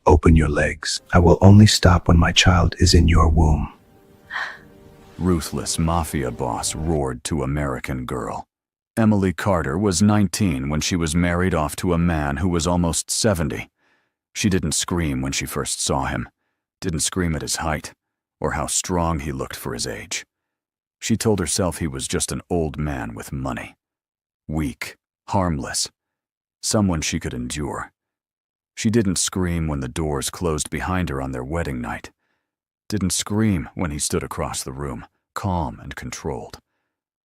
Open your legs. I will only stop when my child is in your womb. Ruthless mafia boss roared to American girl. Emily Carter was 19 when she was married off to a man who was almost 70. She didn't scream when she first saw him, didn't scream at his height, or how strong he looked for his age. She told herself he was just an old man with money. Weak, harmless, someone she could endure. She didn't scream when the doors closed behind her on their wedding night. Didn't scream when he stood across the room, calm and controlled.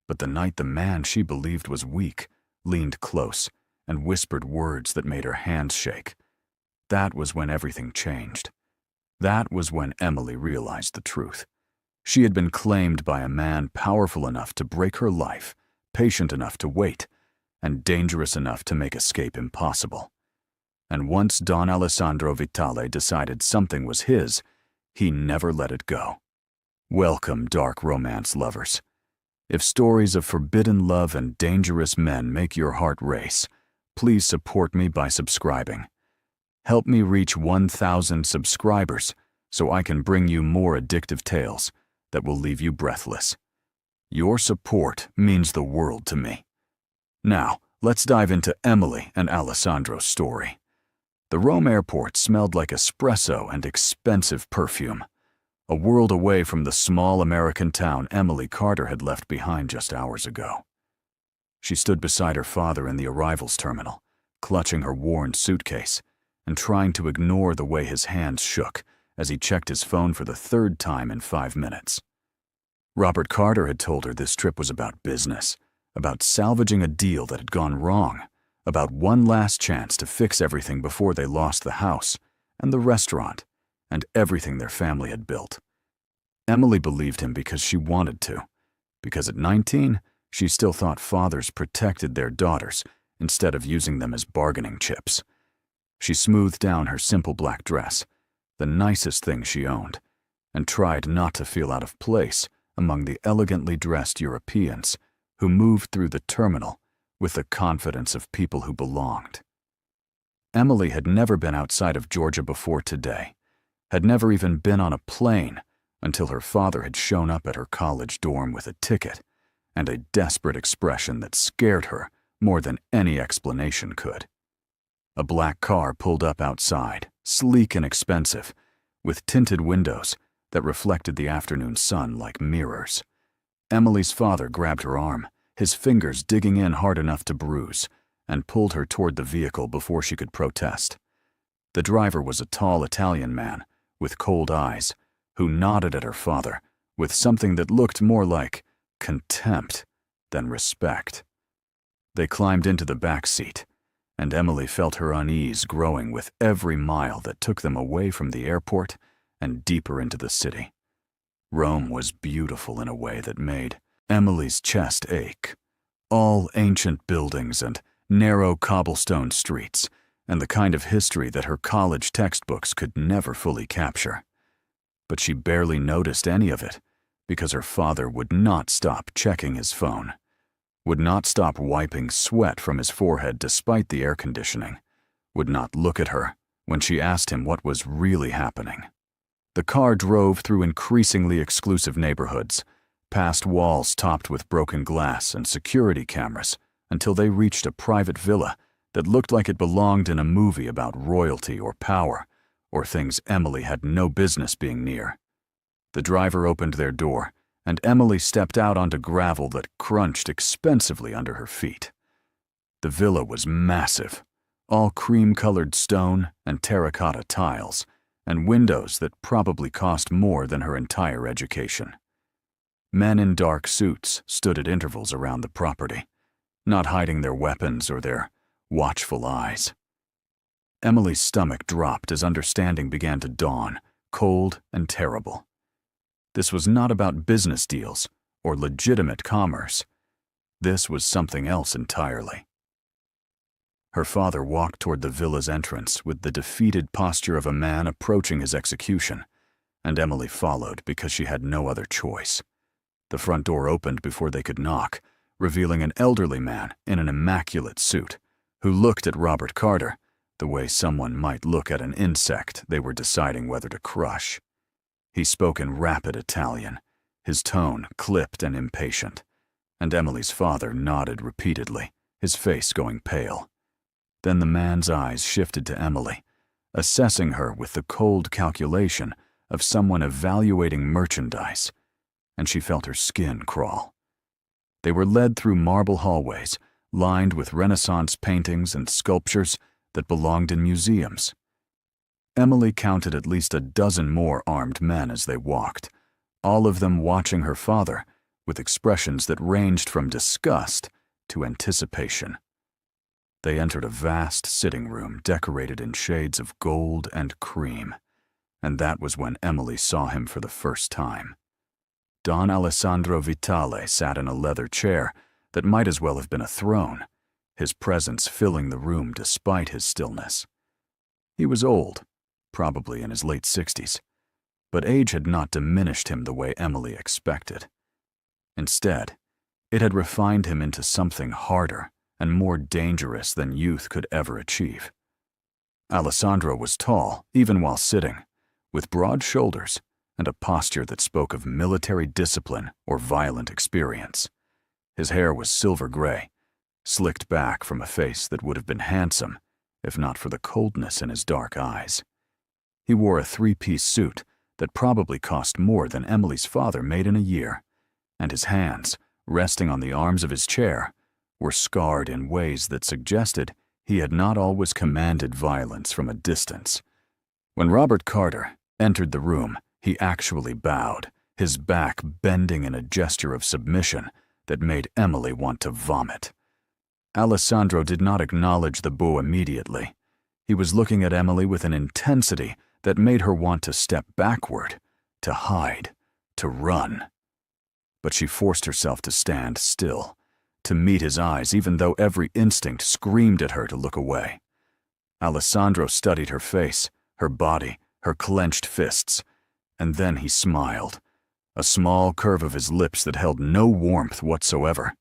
But the night the man she believed was weak leaned close and whispered words that made her hands shake, that was when everything changed. That was when Emily realized the truth. She had been claimed by a man powerful enough to break her life, patient enough to wait, and dangerous enough to make escape impossible. And once Don Alessandro Vitale decided something was his, he never let it go. Welcome, dark romance lovers. If stories of forbidden love and dangerous men make your heart race, please support me by subscribing. Help me reach 1,000 subscribers so I can bring you more addictive tales that will leave you breathless. Your support means the world to me. Now, let's dive into Emily and Alessandro's story. The Rome airport smelled like espresso and expensive perfume, a world away from the small American town Emily Carter had left behind just hours ago. She stood beside her father in the arrivals terminal, clutching her worn suitcase and trying to ignore the way his hands shook as he checked his phone for the third time in 5 minutes. Robert Carter had told her this trip was about business, about salvaging a deal that had gone wrong, about one last chance to fix everything before they lost the house and the restaurant and everything their family had built. Emily believed him because she wanted to, because at 19, she still thought fathers protected their daughters instead of using them as bargaining chips. She smoothed down her simple black dress, the nicest thing she owned, and tried not to feel out of place among the elegantly dressed Europeans who moved through the terminal with the confidence of people who belonged. Emily had never been outside of Georgia before today, had never even been on a plane until her father had shown up at her college dorm with a ticket and a desperate expression that scared her more than any explanation could. A black car pulled up outside, sleek and expensive, with tinted windows that reflected the afternoon sun like mirrors. Emily's father grabbed her arm, his fingers digging in hard enough to bruise, and pulled her toward the vehicle before she could protest. The driver was a tall Italian man with cold eyes who nodded at her father with something that looked more like contempt than respect. They climbed into the back seat, and Emily felt her unease growing with every mile that took them away from the airport and deeper into the city. Rome was beautiful in a way that made Emily's chest ache. All ancient buildings and narrow cobblestone streets, and the kind of history that her college textbooks could never fully capture. But she barely noticed any of it because her father would not stop checking his phone, would not stop wiping sweat from his forehead despite the air conditioning, would not look at her when she asked him what was really happening. The car drove through increasingly exclusive neighborhoods, past walls topped with broken glass and security cameras, until they reached a private villa that looked like it belonged in a movie about royalty or power, or things Emily had no business being near. The driver opened their door, and Emily stepped out onto gravel that crunched expensively under her feet. The villa was massive, all cream-colored stone and terracotta tiles, and windows that probably cost more than her entire education. Men in dark suits stood at intervals around the property, not hiding their weapons or their watchful eyes. Emily's stomach dropped as understanding began to dawn, cold and terrible. This was not about business deals or legitimate commerce. This was something else entirely. Her father walked toward the villa's entrance with the defeated posture of a man approaching his execution, and Emily followed because she had no other choice. The front door opened before they could knock, revealing an elderly man in an immaculate suit who looked at Robert Carter the way someone might look at an insect they were deciding whether to crush. He spoke in rapid Italian, his tone clipped and impatient, and Emily's father nodded repeatedly, his face going pale. Then the man's eyes shifted to Emily, assessing her with the cold calculation of someone evaluating merchandise, and she felt her skin crawl. They were led through marble hallways, lined with Renaissance paintings and sculptures that belonged in museums. Emily counted at least a dozen more armed men as they walked, all of them watching her father with expressions that ranged from disgust to anticipation. They entered a vast sitting room decorated in shades of gold and cream, and that was when Emily saw him for the first time. Don Alessandro Vitale sat in a leather chair that might as well have been a throne, his presence filling the room despite his stillness. He was old, probably in his late 60s, but age had not diminished him the way Emily expected. Instead, it had refined him into something harder and more dangerous than youth could ever achieve. Alessandro was tall, even while sitting, with broad shoulders and a posture that spoke of military discipline or violent experience. His hair was silver gray, slicked back from a face that would have been handsome if not for the coldness in his dark eyes. He wore a three-piece suit that probably cost more than Emily's father made in a year, and his hands, resting on the arms of his chair, were scarred in ways that suggested he had not always commanded violence from a distance. When Robert Carter entered the room, he actually bowed, his back bending in a gesture of submission that made Emily want to vomit. Alessandro did not acknowledge the bow immediately. He was looking at Emily with an intensity that made her want to step backward, to hide, to run. But she forced herself to stand still, to meet his eyes even though every instinct screamed at her to look away. Alessandro studied her face, her body, her clenched fists, and then he smiled, a small curve of his lips that held no warmth whatsoever.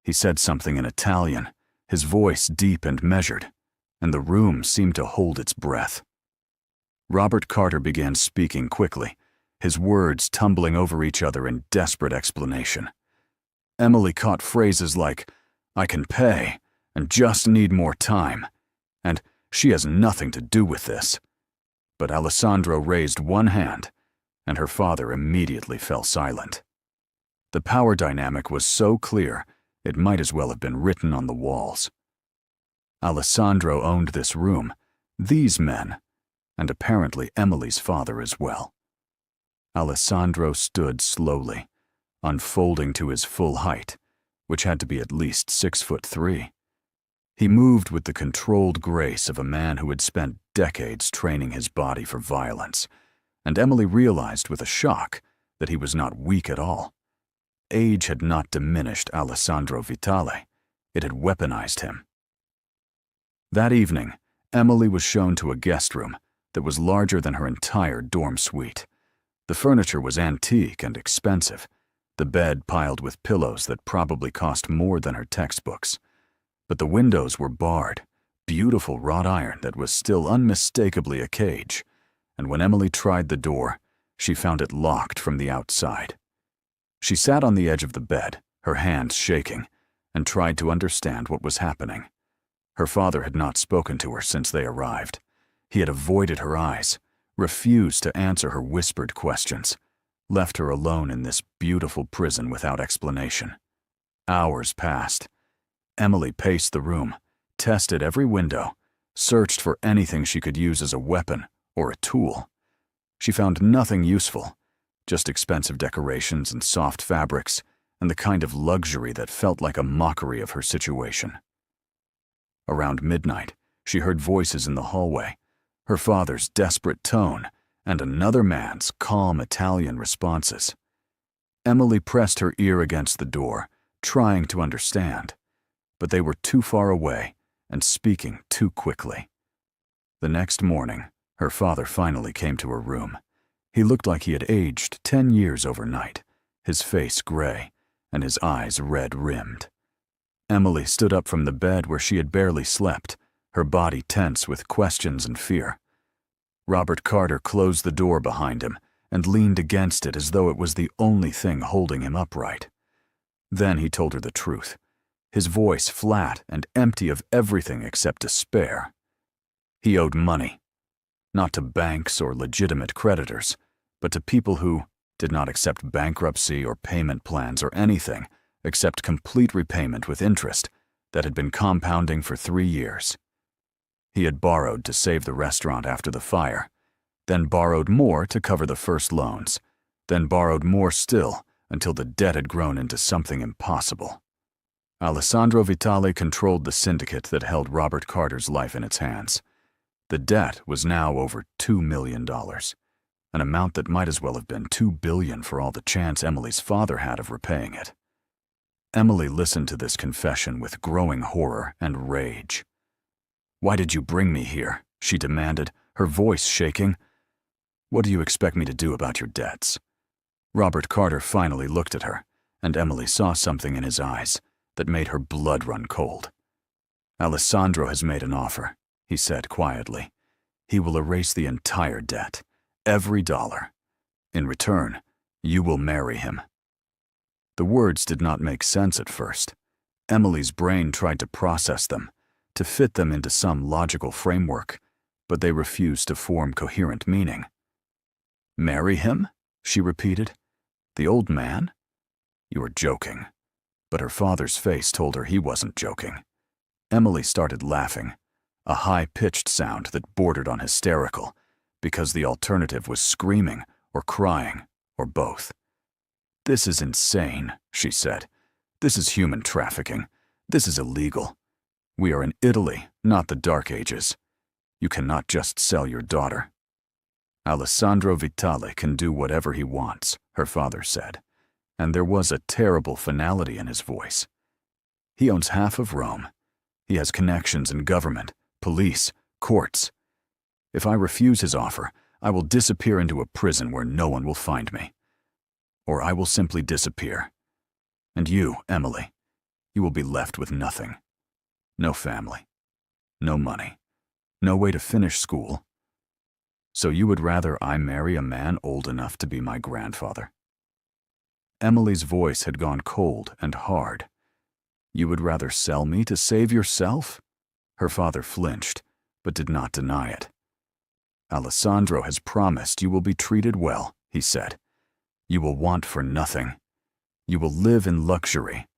He said something in Italian, his voice deep and measured, and the room seemed to hold its breath. Robert Carter began speaking quickly, his words tumbling over each other in desperate explanation. Emily caught phrases like, "I can pay," and "just need more time," and "she has nothing to do with this." But Alessandro raised one hand, and her father immediately fell silent. The power dynamic was so clear, it might as well have been written on the walls. Alessandro owned this room, these men, and apparently Emily's father as well. Alessandro stood slowly, unfolding to his full height, which had to be at least 6'3". He moved with the controlled grace of a man who had spent decades training his body for violence, and Emily realized with a shock that he was not weak at all. Age had not diminished Alessandro Vitale, it had weaponized him. That evening, Emily was shown to a guest room that was larger than her entire dorm suite. The furniture was antique and expensive, the bed piled with pillows that probably cost more than her textbooks. But the windows were barred, beautiful wrought iron that was still unmistakably a cage, and when Emily tried the door, she found it locked from the outside. She sat on the edge of the bed, her hands shaking, and tried to understand what was happening. Her father had not spoken to her since they arrived. He had avoided her eyes, refused to answer her whispered questions, left her alone in this beautiful prison without explanation. Hours passed. Emily paced the room, tested every window, searched for anything she could use as a weapon or a tool. She found nothing useful, just expensive decorations and soft fabrics, and the kind of luxury that felt like a mockery of her situation. Around midnight, she heard voices in the hallway, her father's desperate tone, and another man's calm Italian responses. Emily pressed her ear against the door, trying to understand, but they were too far away and speaking too quickly. The next morning, her father finally came to her room. He looked like he had aged 10 years overnight, his face gray and his eyes red-rimmed. Emily stood up from the bed where she had barely slept, her body tense with questions and fear. Robert Carter closed the door behind him and leaned against it as though it was the only thing holding him upright. Then he told her the truth, his voice flat and empty of everything except despair. He owed money, not to banks or legitimate creditors, but to people who did not accept bankruptcy or payment plans or anything except complete repayment with interest that had been compounding for 3 years. He had borrowed to save the restaurant after the fire, then borrowed more to cover the first loans, then borrowed more still until the debt had grown into something impossible. Alessandro Vitale controlled the syndicate that held Robert Carter's life in its hands. The debt was now over $2 million, an amount that might as well have been $2 billion for all the chance Emily's father had of repaying it. Emily listened to this confession with growing horror and rage. "Why did you bring me here?" she demanded, her voice shaking. "What do you expect me to do about your debts?" Robert Carter finally looked at her, and Emily saw something in his eyes that made her blood run cold. "Alessandro has made an offer," he said quietly. "He will erase the entire debt, every dollar. In return, you will marry him." The words did not make sense at first. Emily's brain tried to process them, to fit them into some logical framework, but they refused to form coherent meaning. "Marry him?" she repeated. "The old man? You are joking." But her father's face told her he wasn't joking. Emily started laughing, a high-pitched sound that bordered on hysterical, because the alternative was screaming or crying or both. "This is insane," she said. "This is human trafficking. This is illegal. We are in Italy, not the Dark Ages. You cannot just sell your daughter." "Alessandro Vitale can do whatever he wants," her father said, and there was a terrible finality in his voice. "He owns half of Rome. He has connections in government, police, courts. If I refuse his offer, I will disappear into a prison where no one will find me. Or I will simply disappear. And you, Emily, you will be left with nothing. No family, no money, no way to finish school. So you would rather I marry a man old enough to be my grandfather?" Emily's voice had gone cold and hard. "You would rather sell me to save yourself?" Her father flinched, but did not deny it. "Alessandro has promised you will be treated well," he said. "You will want for nothing. You will live in luxury.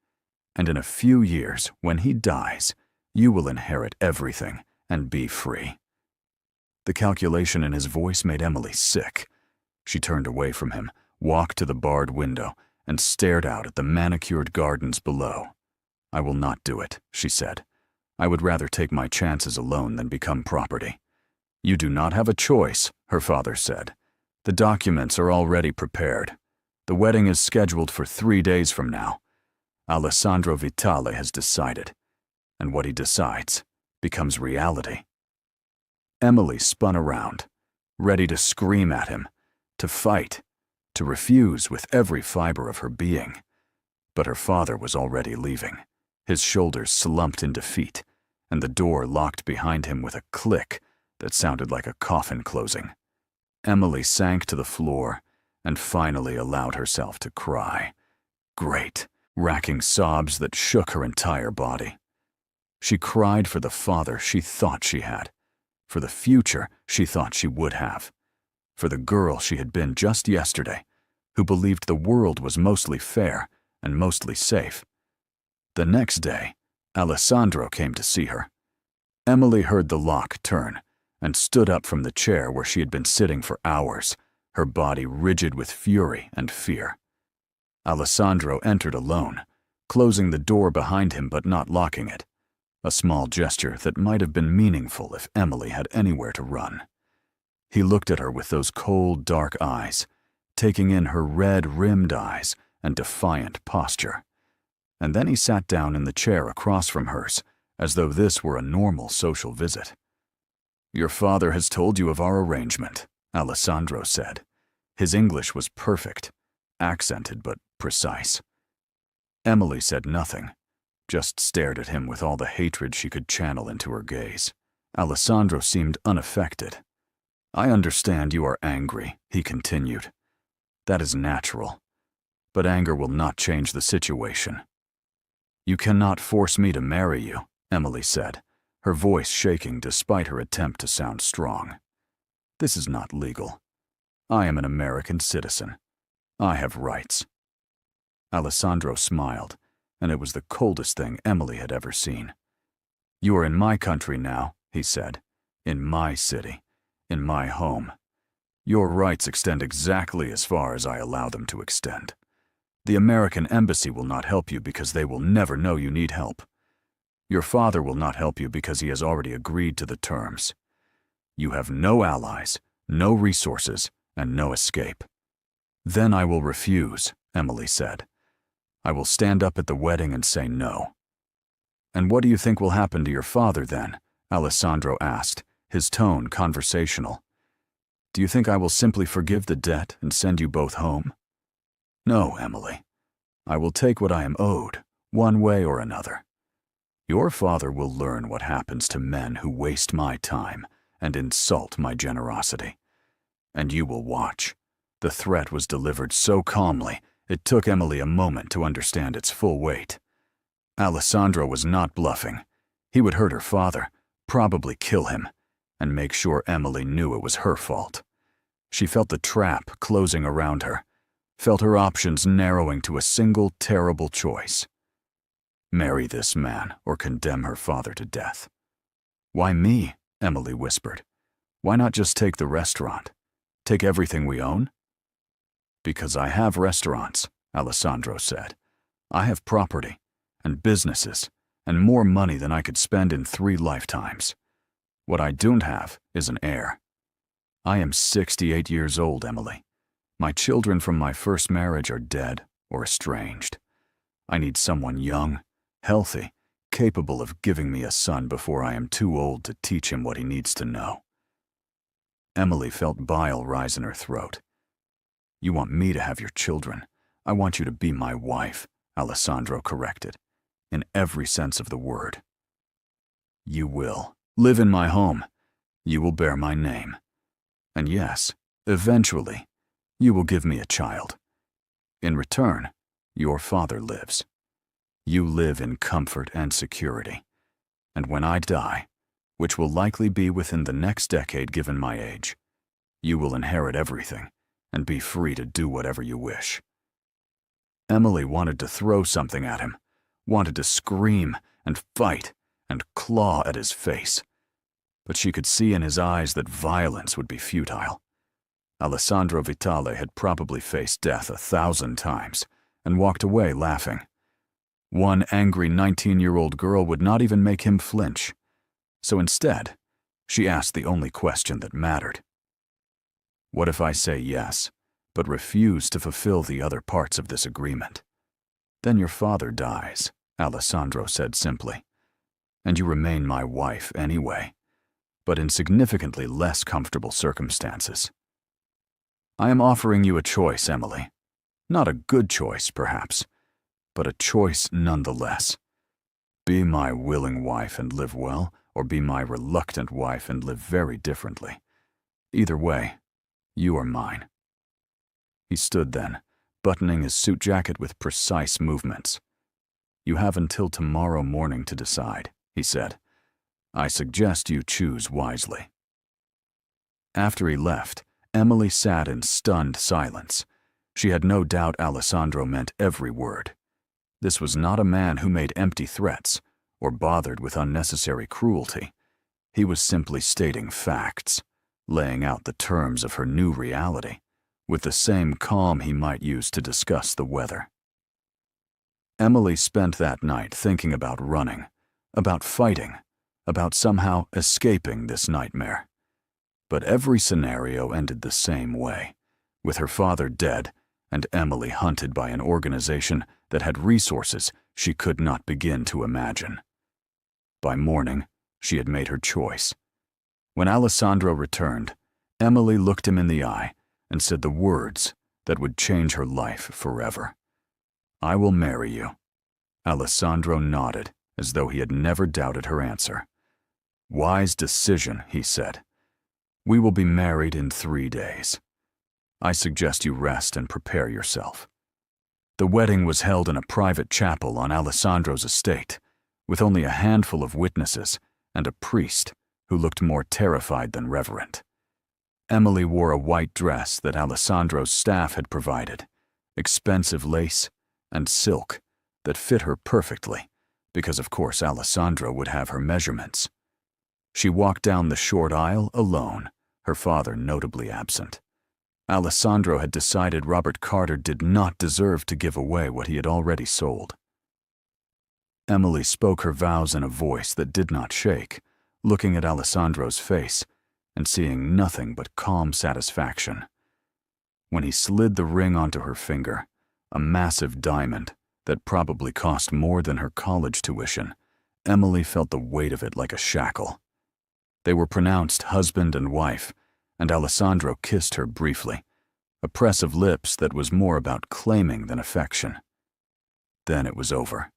And in a few years, when he dies, you will inherit everything and be free." The calculation in his voice made Emily sick. She turned away from him, walked to the barred window, and stared out at the manicured gardens below. "I will not do it," she said. "I would rather take my chances alone than become property." "You do not have a choice," her father said. "The documents are already prepared. The wedding is scheduled for 3 days from now. Alessandro Vitale has decided, and what he decides becomes reality." Emily spun around, ready to scream at him, to fight, to refuse with every fiber of her being. But her father was already leaving, his shoulders slumped in defeat, and the door locked behind him with a click that sounded like a coffin closing. Emily sank to the floor and finally allowed herself to cry. Great, racking sobs that shook her entire body. She cried for the father she thought she had, for the future she thought she would have, for the girl she had been just yesterday, who believed the world was mostly fair and mostly safe. The next day, Alessandro came to see her. Emily heard the lock turn and stood up from the chair where she had been sitting for hours, her body rigid with fury and fear. Alessandro entered alone, closing the door behind him but not locking it, a small gesture that might have been meaningful if Emily had anywhere to run. He looked at her with those cold, dark eyes, taking in her red-rimmed eyes and defiant posture. And then he sat down in the chair across from hers, as though this were a normal social visit. "Your father has told you of our arrangement," Alessandro said. His English was perfect, accented but precise. Emily said nothing, just stared at him with all the hatred she could channel into her gaze. Alessandro seemed unaffected. "I understand you are angry," he continued. "That is natural. But anger will not change the situation." "You cannot force me to marry you," Emily said, her voice shaking despite her attempt to sound strong. "This is not legal. I am an American citizen. I have rights." Alessandro smiled, and it was the coldest thing Emily had ever seen. "You are in my country now," he said, "in my city, in my home. Your rights extend exactly as far as I allow them to extend. The American embassy will not help you because they will never know you need help. Your father will not help you because he has already agreed to the terms. You have no allies, no resources, and no escape." "Then I will refuse," Emily said. "I will stand up at the wedding and say no." "And what do you think will happen to your father then?" Alessandro asked, his tone conversational. "Do you think I will simply forgive the debt and send you both home?" "No, Emily. I will take what I am owed, one way or another. Your father will learn what happens to men who waste my time and insult my generosity. And you will watch." The threat was delivered so calmly, it took Emily a moment to understand its full weight. Alessandro was not bluffing. He would hurt her father, probably kill him, and make sure Emily knew it was her fault. She felt the trap closing around her, felt her options narrowing to a single terrible choice. Marry this man or condemn her father to death. "Why me?" Emily whispered. "Why not just take the restaurant? Take everything we own?" "Because I have restaurants," Alessandro said. "I have property, and businesses, and more money than I could spend in 3 lifetimes. What I don't have is an heir. I am 68 years old, Emily. My children from my first marriage are dead or estranged. I need someone young, healthy, capable of giving me a son before I am too old to teach him what he needs to know." Emily felt bile rise in her throat. "You want me to have your children. I want you to be my wife," Alessandro corrected, "in every sense of the word. You will live in my home. You will bear my name. And yes, eventually, you will give me a child. In return, your father lives. You live in comfort and security. And when I die, which will likely be within the next decade given my age, you will inherit everything and be free to do whatever you wish." Emily wanted to throw something at him, wanted to scream and fight and claw at his face. But she could see in his eyes that violence would be futile. Alessandro Vitale had probably faced death 1,000 times and walked away laughing. One angry 19-year-old girl would not even make him flinch. So instead, she asked the only question that mattered. "What if I say yes, but refuse to fulfill the other parts of this agreement?" "Then your father dies," Alessandro said simply. "And you remain my wife anyway, but in significantly less comfortable circumstances. I am offering you a choice, Emily. Not a good choice, perhaps, but a choice nonetheless. Be my willing wife and live well, or be my reluctant wife and live very differently. Either way, you are mine." He stood then, buttoning his suit jacket with precise movements. "You have until tomorrow morning to decide," he said. "I suggest you choose wisely." After he left, Emily sat in stunned silence. She had no doubt Alessandro meant every word. This was not a man who made empty threats or bothered with unnecessary cruelty. He was simply stating facts, laying out the terms of her new reality, with the same calm he might use to discuss the weather. Emily spent that night thinking about running, about fighting, about somehow escaping this nightmare. But every scenario ended the same way, with her father dead and Emily hunted by an organization that had resources she could not begin to imagine. By morning, she had made her choice. When Alessandro returned, Emily looked him in the eye and said the words that would change her life forever. "I will marry you." Alessandro nodded as though he had never doubted her answer. "Wise decision," he said. "We will be married in 3 days. I suggest you rest and prepare yourself." The wedding was held in a private chapel on Alessandro's estate, with only a handful of witnesses and a priest who looked more terrified than reverent. Emily wore a white dress that Alessandro's staff had provided, expensive lace and silk that fit her perfectly, because of course Alessandro would have her measurements. She walked down the short aisle alone, her father notably absent. Alessandro had decided Robert Carter did not deserve to give away what he had already sold. Emily spoke her vows in a voice that did not shake, looking at Alessandro's face and seeing nothing but calm satisfaction. When he slid the ring onto her finger, a massive diamond that probably cost more than her college tuition, Emily felt the weight of it like a shackle. They were pronounced husband and wife, and Alessandro kissed her briefly, a press of lips that was more about claiming than affection. Then it was over,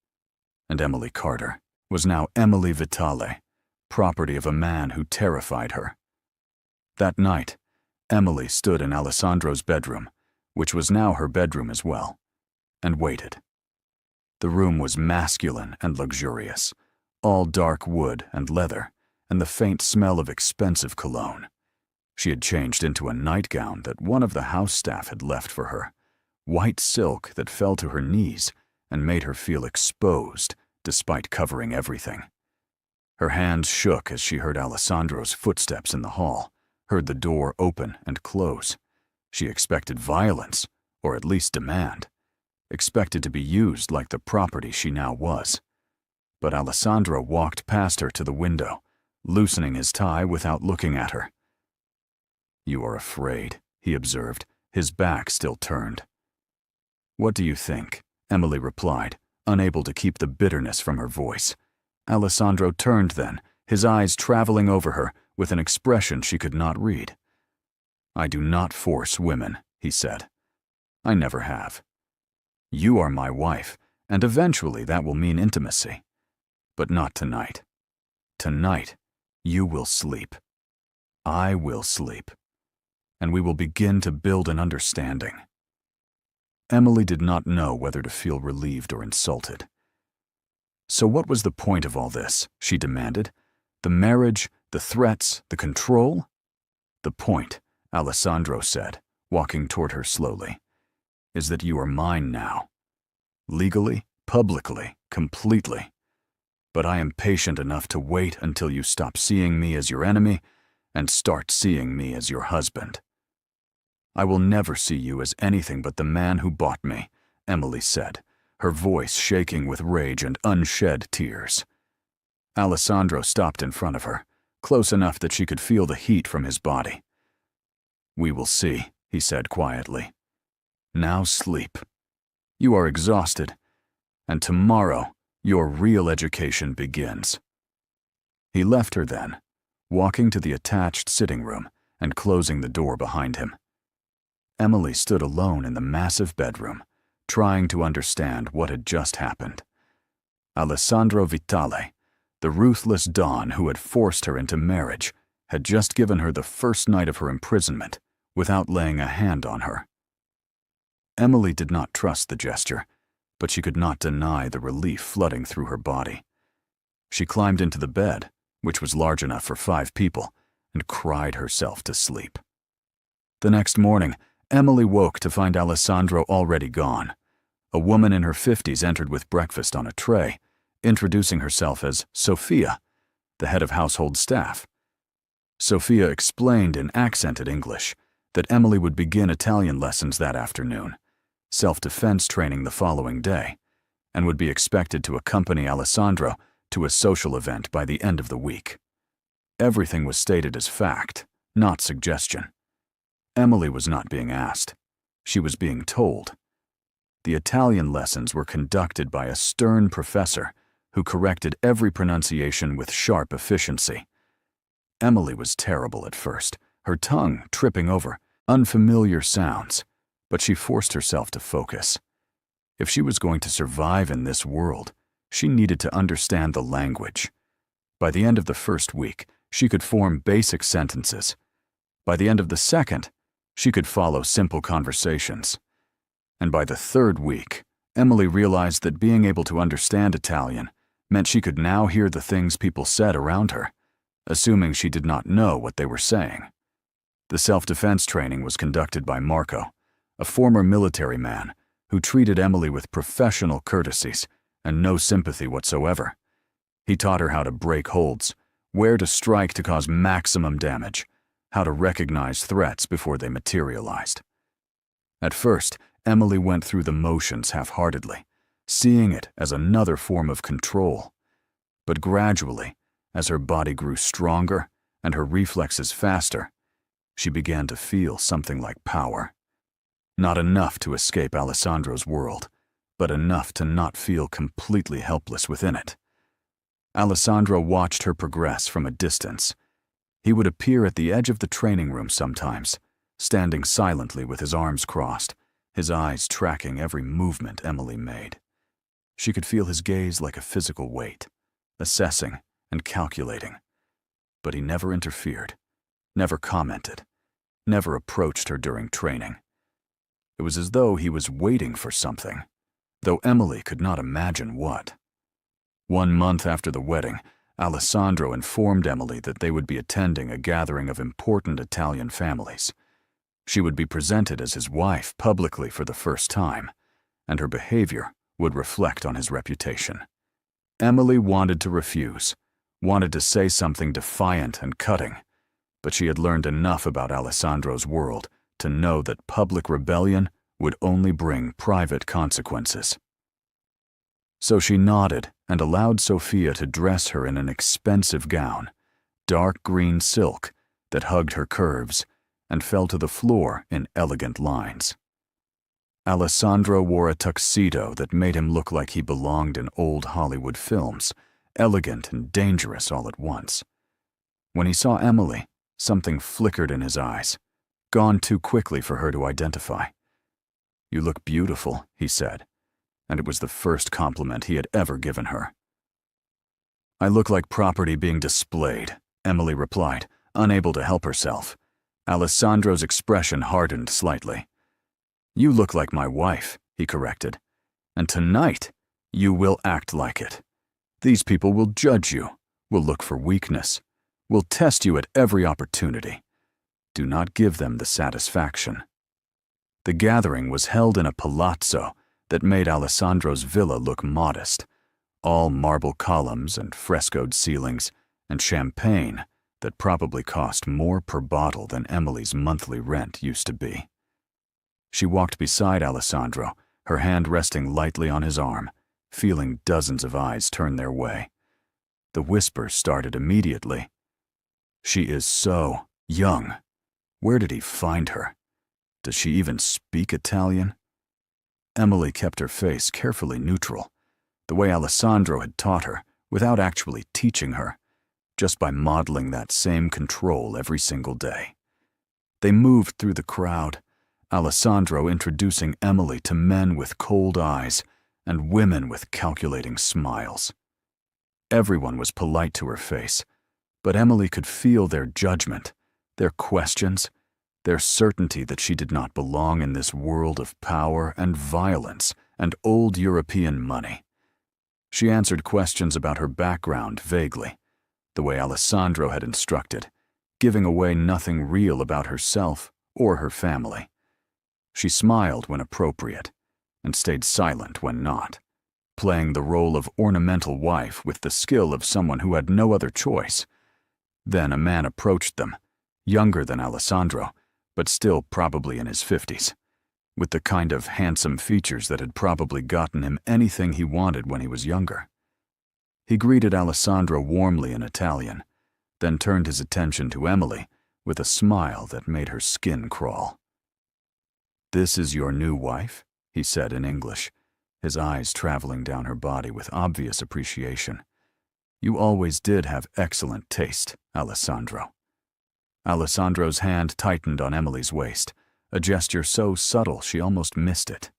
and Emily Carter was now Emily Vitale, property of a man who terrified her. That night, Emily stood in Alessandro's bedroom, which was now her bedroom as well, and waited. The room was masculine and luxurious, all dark wood and leather, and the faint smell of expensive cologne. She had changed into a nightgown that one of the house staff had left for her, white silk that fell to her knees and made her feel exposed despite covering everything. Her hands shook as she heard Alessandro's footsteps in the hall, heard the door open and close. She expected violence, or at least demand, expected to be used like the property she now was. But Alessandro walked past her to the window, loosening his tie without looking at her. "You are afraid," he observed, his back still turned. "What do you think?" Emily replied, unable to keep the bitterness from her voice. Alessandro turned then, his eyes traveling over her with an expression she could not read. "I do not force women," he said. "I never have. You are my wife, and eventually that will mean intimacy. But not tonight. Tonight, you will sleep. I will sleep. And we will begin to build an understanding." Emily did not know whether to feel relieved or insulted. "So what was the point of all this?" she demanded. "The marriage, the threats, the control?" "The point," Alessandro said, walking toward her slowly, "is that you are mine now. Legally, publicly, completely. But I am patient enough to wait until you stop seeing me as your enemy and start seeing me as your husband." "I will never see you as anything but the man who bought me," Emily said, her voice shaking with rage and unshed tears. Alessandro stopped in front of her, close enough that she could feel the heat from his body. "We will see," he said quietly. "Now sleep. You are exhausted, and tomorrow your real education begins." He left her then, walking to the attached sitting room and closing the door behind him. Emily stood alone in the massive bedroom, trying to understand what had just happened. Alessandro Vitale, the ruthless Don who had forced her into marriage, had just given her the first night of her imprisonment without laying a hand on her. Emily did not trust the gesture, but she could not deny the relief flooding through her body. She climbed into the bed, which was large enough for 5 people, and cried herself to sleep. The next morning, Emily woke to find Alessandro already gone. A woman in her 50s entered with breakfast on a tray, introducing herself as Sophia, the head of household staff. Sophia explained in accented English that Emily would begin Italian lessons that afternoon, self-defense training the following day, and would be expected to accompany Alessandro to a social event by the end of the week. Everything was stated as fact, not suggestion. Emily was not being asked. She was being told. The Italian lessons were conducted by a stern professor who corrected every pronunciation with sharp efficiency. Emily was terrible at first, her tongue tripping over unfamiliar sounds, but she forced herself to focus. If she was going to survive in this world, she needed to understand the language. By the end of the first week, she could form basic sentences. By the end of the second, she could follow simple conversations. And by the third week, Emily realized that being able to understand Italian meant she could now hear the things people said around her, assuming she did not know what they were saying. The self-defense training was conducted by Marco, a former military man who treated Emily with professional courtesies and no sympathy whatsoever. He taught her how to break holds, where to strike to cause maximum damage, how to recognize threats before they materialized. At first, Emily went through the motions half-heartedly, seeing it as another form of control. But gradually, as her body grew stronger and her reflexes faster, she began to feel something like power. Not enough to escape Alessandro's world, but enough to not feel completely helpless within it. Alessandro watched her progress from a distance. He would appear at the edge of the training room sometimes, standing silently with his arms crossed, his eyes tracking every movement Emily made. She could feel his gaze like a physical weight, assessing and calculating. But he never interfered, never commented, never approached her during training. It was as though he was waiting for something, though Emily could not imagine what. 1 month after the wedding, Alessandro informed Emily that they would be attending a gathering of important Italian families. She would be presented as his wife publicly for the first time, and her behavior would reflect on his reputation. Emily wanted to refuse, wanted to say something defiant and cutting, but she had learned enough about Alessandro's world to know that public rebellion would only bring private consequences. So she nodded and allowed Sophia to dress her in an expensive gown, dark green silk that hugged her curves and fell to the floor in elegant lines. Alessandro wore a tuxedo that made him look like he belonged in old Hollywood films, elegant and dangerous all at once. When he saw Emily, something flickered in his eyes, gone too quickly for her to identify. "You look beautiful," he said, and it was the first compliment he had ever given her. "I look like property being displayed," Emily replied, unable to help herself. Alessandro's expression hardened slightly. "You look like my wife," he corrected, "and tonight you will act like it. These people will judge you, will look for weakness, will test you at every opportunity. Do not give them the satisfaction." The gathering was held in a palazzo that made Alessandro's villa look modest, all marble columns and frescoed ceilings, and champagne that probably cost more per bottle than Emily's monthly rent used to be. She walked beside Alessandro, her hand resting lightly on his arm, feeling dozens of eyes turn their way. The whispers started immediately. "She is so young. Where did he find her? Does she even speak Italian?" Emily kept her face carefully neutral, the way Alessandro had taught her, without actually teaching her, just by modeling that same control every single day. They moved through the crowd, Alessandro introducing Emily to men with cold eyes and women with calculating smiles. Everyone was polite to her face, but Emily could feel their judgment, their questions, their certainty that she did not belong in this world of power and violence and old European money. She answered questions about her background vaguely, the way Alessandro had instructed, giving away nothing real about herself or her family. She smiled when appropriate and stayed silent when not, playing the role of ornamental wife with the skill of someone who had no other choice. Then a man approached them, younger than Alessandro, but still probably in his 50s, with the kind of handsome features that had probably gotten him anything he wanted when he was younger. He greeted Alessandro warmly in Italian, then turned his attention to Emily with a smile that made her skin crawl. "This is your new wife?" he said in English, his eyes traveling down her body with obvious appreciation. "You always did have excellent taste, Alessandro." Alessandro's hand tightened on Emily's waist, a gesture so subtle she almost missed it.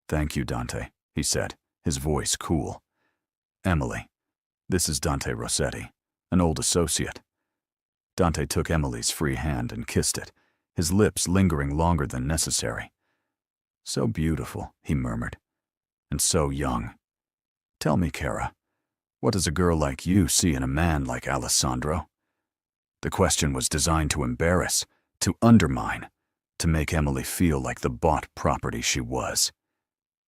"Thank you, Dante," he said, his voice cool. "Emily, this is Dante Rossetti, an old associate. Dante took Emily's free hand and kissed it, his lips lingering longer than necessary. "So beautiful," he murmured, "and so young. Tell me, Cara, what does a girl like you see in a man like Alessandro?" The question was designed to embarrass, to undermine, to make Emily feel like the bought property she was.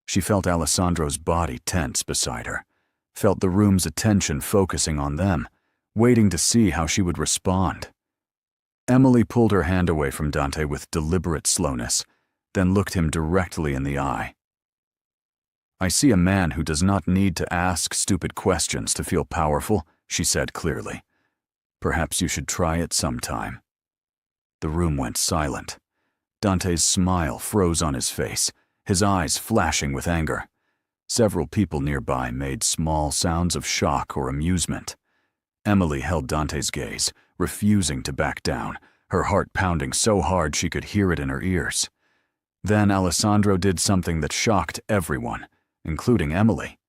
She felt Alessandro's body tense beside her, felt the room's attention focusing on them, waiting to see how she would respond. Emily pulled her hand away from Dante with deliberate slowness, then looked him directly in the eye. "I see a man who does not need to ask stupid questions to feel powerful," she said clearly. "Perhaps you should try it sometime." The room went silent. Dante's smile froze on his face, his eyes flashing with anger. Several people nearby made small sounds of shock or amusement. Emily held Dante's gaze, refusing to back down, her heart pounding so hard she could hear it in her ears. Then Alessandro did something that shocked everyone, including Emily.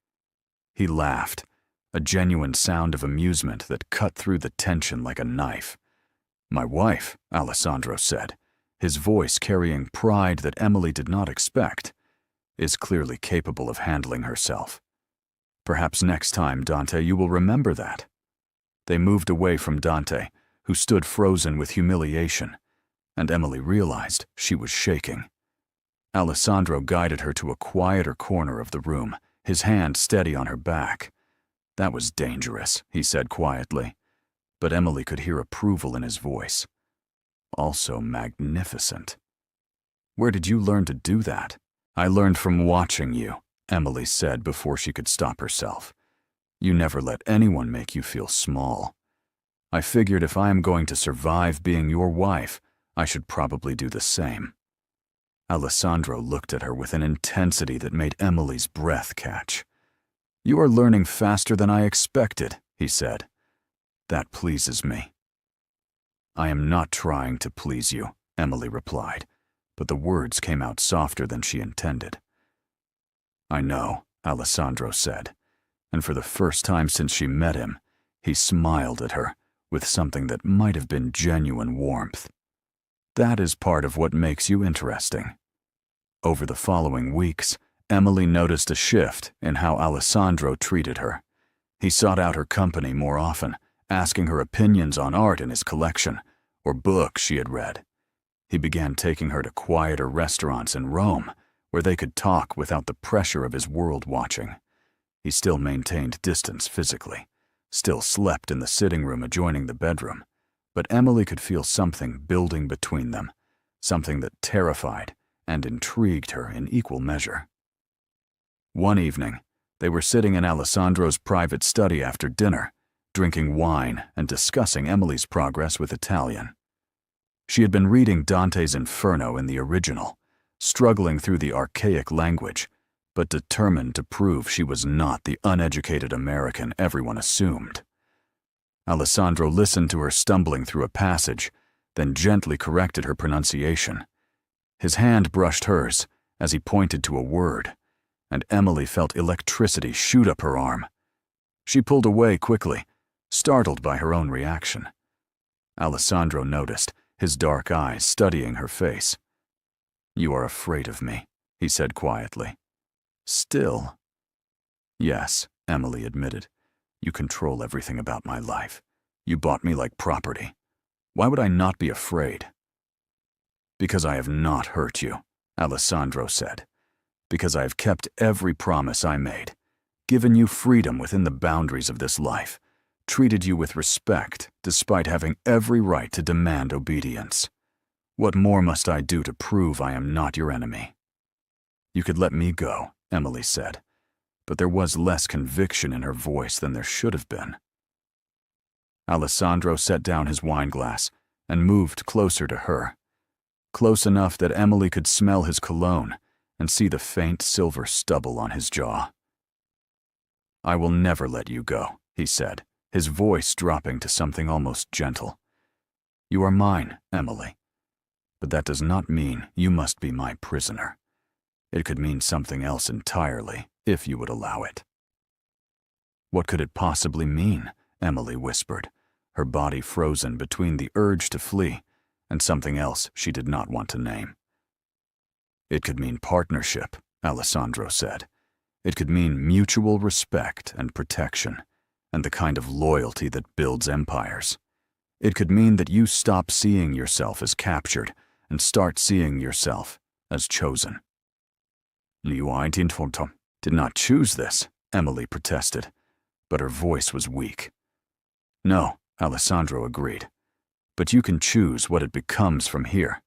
He laughed, a genuine sound of amusement that cut through the tension like a knife. "My wife," Alessandro said, his voice carrying pride that Emily did not expect, "is clearly capable of handling herself. Perhaps next time, Dante, you will remember that." They moved away from Dante, who stood frozen with humiliation, and Emily realized she was shaking. Alessandro guided her to a quieter corner of the room, his hand steady on her back. "That was dangerous," he said quietly, but Emily could hear approval in his voice. "Also magnificent. Where did you learn to do that?" "I learned from watching you," Emily said before she could stop herself. "You never let anyone make you feel small. I figured if I am going to survive being your wife, I should probably do the same." Alessandro looked at her with an intensity that made Emily's breath catch. "You are learning faster than I expected," he said. "That pleases me." "I am not trying to please you," Emily replied, but the words came out softer than she intended. "I know," Alessandro said, and for the first time since she met him, he smiled at her with something that might have been genuine warmth. "That is part of what makes you interesting." Over the following weeks, Emily noticed a shift in how Alessandro treated her. He sought out her company more often, asking her opinions on art in his collection or books she had read. He began taking her to quieter restaurants in Rome, where they could talk without the pressure of his world watching. He still maintained distance physically, still slept in the sitting room adjoining the bedroom, but Emily could feel something building between them, something that terrified and intrigued her in equal measure. One evening, they were sitting in Alessandro's private study after dinner, drinking wine and discussing Emily's progress with Italian. She had been reading Dante's Inferno in the original, struggling through the archaic language, but determined to prove she was not the uneducated American everyone assumed. Alessandro listened to her stumbling through a passage, then gently corrected her pronunciation. His hand brushed hers as he pointed to a word, and Emily felt electricity shoot up her arm. She pulled away quickly, startled by her own reaction. Alessandro noticed, his dark eyes studying her face. "You are afraid of me," he said quietly. "Still?" "Yes," Emily admitted. "You control everything about my life. You bought me like property. Why would I not be afraid?" "Because I have not hurt you," Alessandro said. "Because I have kept every promise I made, given you freedom within the boundaries of this life, treated you with respect despite having every right to demand obedience. What more must I do to prove I am not your enemy?" "You could let me go," Emily said, but there was less conviction in her voice than there should have been. Alessandro set down his wineglass and moved closer to her, close enough that Emily could smell his cologne and see the faint silver stubble on his jaw. "I will never let you go," he said, his voice dropping to something almost gentle. "You are mine, Emily, but that does not mean you must be my prisoner. It could mean something else entirely, if you would allow it." "What could it possibly mean?" Emily whispered, her body frozen between the urge to flee and something else she did not want to name. It could mean partnership, Alessandro said. It could mean mutual respect and protection, and the kind of loyalty that builds empires. It could mean that you stop seeing yourself as captured and start seeing yourself as chosen. Liu Ai did not choose this, Emily protested, but her voice was weak. No, Alessandro agreed, but you can choose what it becomes from here.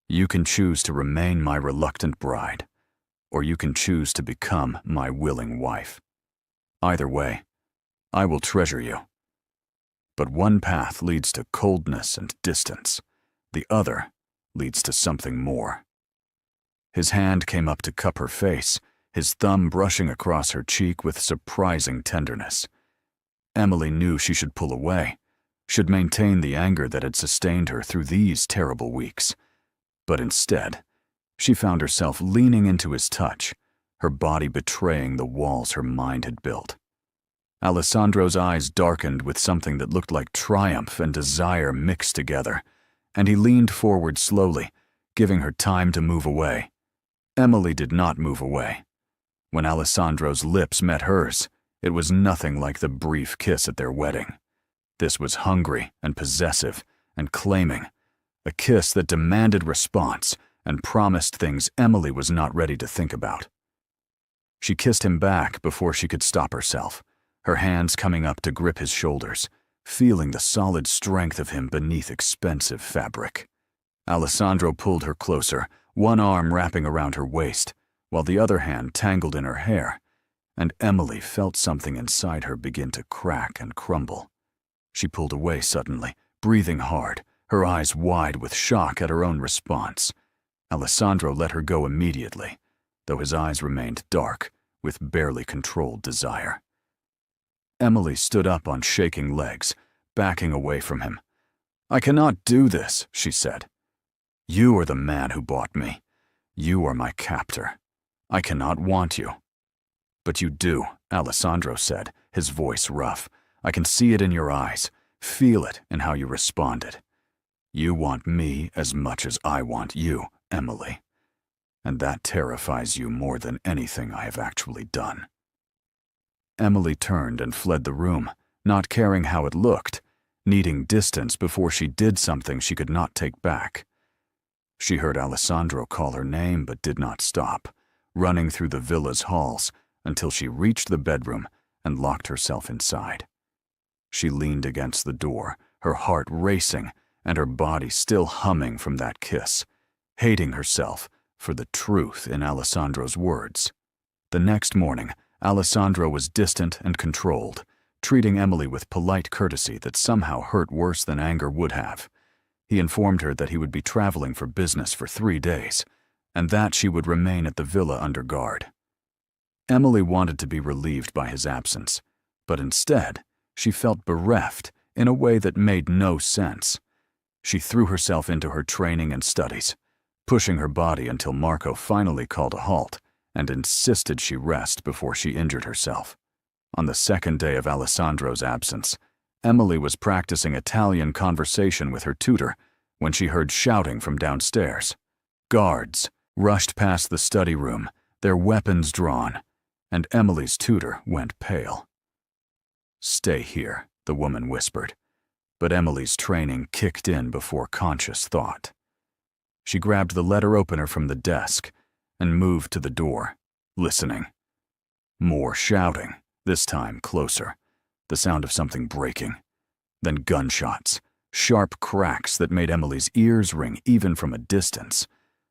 You can choose to remain my reluctant bride, or you can choose to become my willing wife. Either way, I will treasure you. But one path leads to coldness and distance. The other leads to something more. His hand came up to cup her face, his thumb brushing across her cheek with surprising tenderness. Emily knew she should pull away, should maintain the anger that had sustained her through these terrible weeks. But instead, she found herself leaning into his touch, her body betraying the walls her mind had built. Alessandro's eyes darkened with something that looked like triumph and desire mixed together, and he leaned forward slowly, giving her time to move away. Emily did not move away. When Alessandro's lips met hers, it was nothing like the brief kiss at their wedding. This was hungry and possessive and claiming, a kiss that demanded response and promised things Emily was not ready to think about. She kissed him back before she could stop herself, her hands coming up to grip his shoulders, feeling the solid strength of him beneath expensive fabric. Alessandro pulled her closer, one arm wrapping around her waist, while the other hand tangled in her hair, and Emily felt something inside her begin to crack and crumble. She pulled away suddenly, breathing hard, her eyes wide with shock at her own response. Alessandro let her go immediately, though his eyes remained dark, with barely controlled desire. Emily stood up on shaking legs, backing away from him. "I cannot do this," she said. "You are the man who bought me. You are my captor. I cannot want you." "But you do," Alessandro said, his voice rough. "I can see it in your eyes, feel it in how you responded. You want me as much as I want you, Emily. And that terrifies you more than anything I have actually done." Emily turned and fled the room, not caring how it looked, needing distance before she did something she could not take back. She heard Alessandro call her name but did not stop, running through the villa's halls until she reached the bedroom and locked herself inside. She leaned against the door, her heart racing and her body still humming from that kiss, hating herself for the truth in Alessandro's words. The next morning, Alessandro was distant and controlled, treating Emily with polite courtesy that somehow hurt worse than anger would have. He informed her that he would be traveling for business for 3 days, and that she would remain at the villa under guard. Emily wanted to be relieved by his absence, but instead, she felt bereft in a way that made no sense. She threw herself into her training and studies, pushing her body until Marco finally called a halt and insisted she rest before she injured herself. On the second day of Alessandro's absence, Emily was practicing Italian conversation with her tutor when she heard shouting from downstairs. Guards rushed past the study room, their weapons drawn, and Emily's tutor went pale. "Stay here," the woman whispered, but Emily's training kicked in before conscious thought. She grabbed the letter opener from the desk and moved to the door, listening. More shouting, this time closer, the sound of something breaking. Then gunshots, sharp cracks that made Emily's ears ring even from a distance.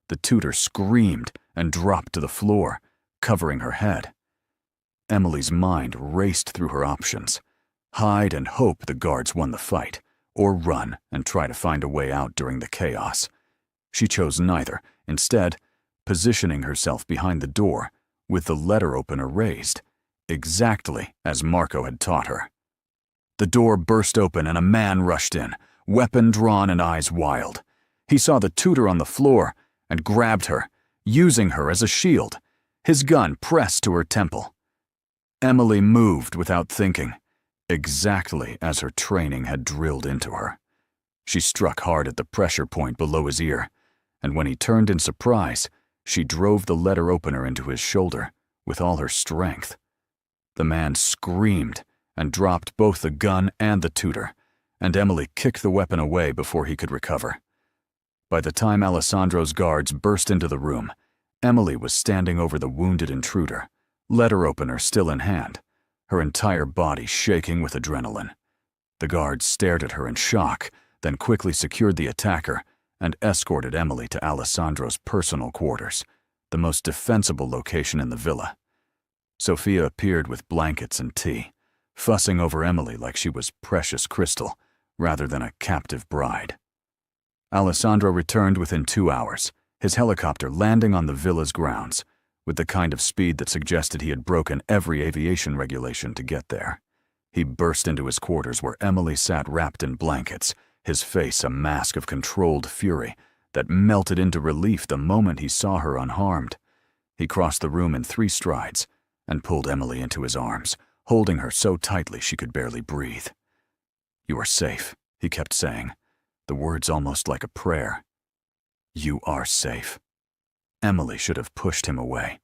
The tutor screamed and dropped to the floor, covering her head. Emily's mind raced through her options. Hide and hope the guards won the fight, or run and try to find a way out during the chaos. She chose neither, instead, positioning herself behind the door, with the letter opener raised, exactly as Marco had taught her. The door burst open and a man rushed in, weapon drawn and eyes wild. He saw the tutor on the floor and grabbed her, using her as a shield, his gun pressed to her temple. Emily moved without thinking, exactly as her training had drilled into her. She struck hard at the pressure point below his ear, and when he turned in surprise, she drove the letter opener into his shoulder with all her strength. The man screamed and dropped both the gun and the tutor, and Emily kicked the weapon away before he could recover. By the time Alessandro's guards burst into the room, Emily was standing over the wounded intruder, letter opener still in hand, her entire body shaking with adrenaline. The guards stared at her in shock, then quickly secured the attacker and escorted Emily to Alessandro's personal quarters, the most defensible location in the villa. Sophia appeared with blankets and tea, fussing over Emily like she was precious crystal rather than a captive bride. Alessandro returned within 2 hours, his helicopter landing on the villa's grounds, with the kind of speed that suggested he had broken every aviation regulation to get there. He burst into his quarters where Emily sat wrapped in blankets, his face a mask of controlled fury that melted into relief the moment he saw her unharmed. He crossed the room in 3 strides and pulled Emily into his arms, holding her so tightly she could barely breathe. "You are safe," he kept saying, the words almost like a prayer. "You are safe." Emily should have pushed him away,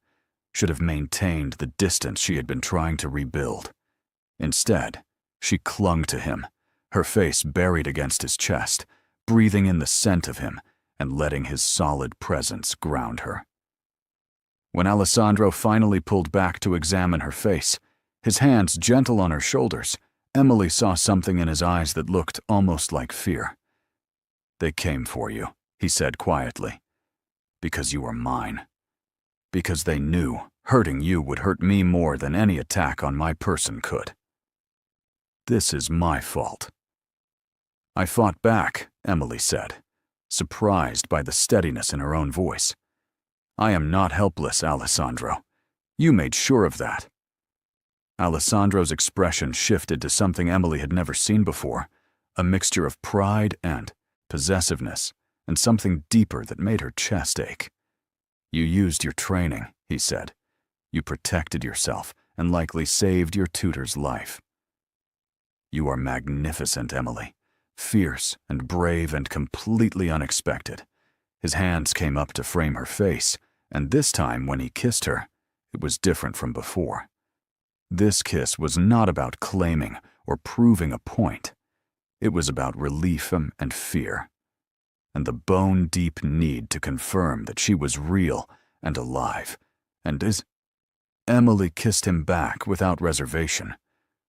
should have maintained the distance she had been trying to rebuild. Instead, she clung to him, her face buried against his chest, breathing in the scent of him and letting his solid presence ground her. When Alessandro finally pulled back to examine her face, his hands gentle on her shoulders, Emily saw something in his eyes that looked almost like fear. "They came for you," he said quietly, "because you are mine. Because they knew hurting you would hurt me more than any attack on my person could. This is my fault." "I fought back," Emily said, surprised by the steadiness in her own voice. "I am not helpless, Alessandro. You made sure of that." Alessandro's expression shifted to something Emily had never seen before, a mixture of pride and possessiveness, and something deeper that made her chest ache. "You used your training," he said. "You protected yourself and likely saved your tutor's life." "You are magnificent, Emily. Fierce and brave and completely unexpected." His hands came up to frame her face, and this time when he kissed her, it was different from before. This kiss was not about claiming or proving a point. It was about relief and fear, and the bone-deep need to confirm that she was real and alive. And as Emily kissed him back without reservation,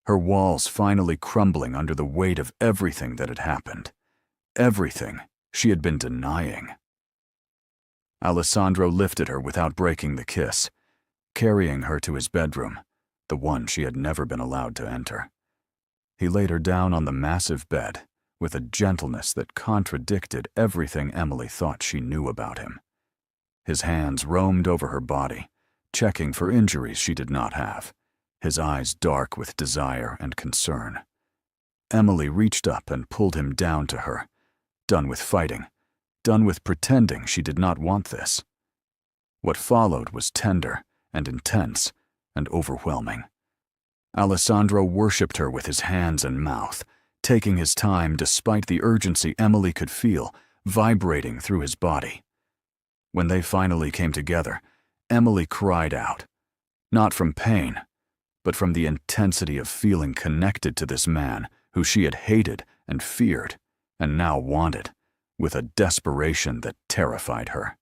her walls finally crumbling under the weight of everything that had happened, everything she had been denying. Alessandro lifted her without breaking the kiss, carrying her to his bedroom, the one she had never been allowed to enter. He laid her down on the massive bed with a gentleness that contradicted everything Emily thought she knew about him. His hands roamed over her body, checking for injuries she did not have, his eyes dark with desire and concern. Emily reached up and pulled him down to her, done with fighting, done with pretending she did not want this. What followed was tender and intense and overwhelming. Alessandro worshipped her with his hands and mouth, taking his time despite the urgency Emily could feel vibrating through his body. When they finally came together, Emily cried out, not from pain, but from the intensity of feeling connected to this man who she had hated and feared and now wanted, with a desperation that terrified her.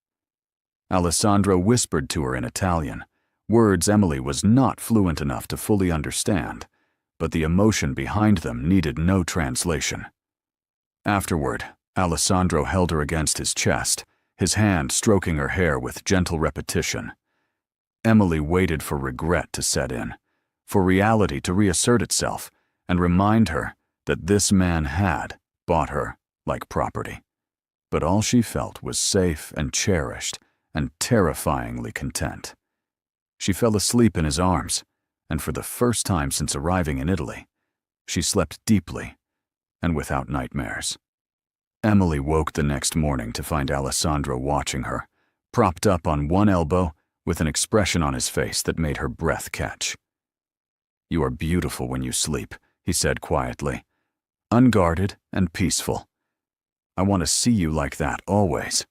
Alessandro whispered to her in Italian, words Emily was not fluent enough to fully understand, but the emotion behind them needed no translation. Afterward, Alessandro held her against his chest, his hand stroking her hair with gentle repetition. Emily waited for regret to set in, for reality to reassert itself and remind her that this man had bought her like property. But all she felt was safe and cherished and terrifyingly content. She fell asleep in his arms, and for the first time since arriving in Italy, she slept deeply and without nightmares. Emily woke the next morning to find Alessandro watching her, propped up on one elbow with an expression on his face that made her breath catch. "You are beautiful when you sleep," he said quietly. Unguarded and peaceful. I want to see you like that always.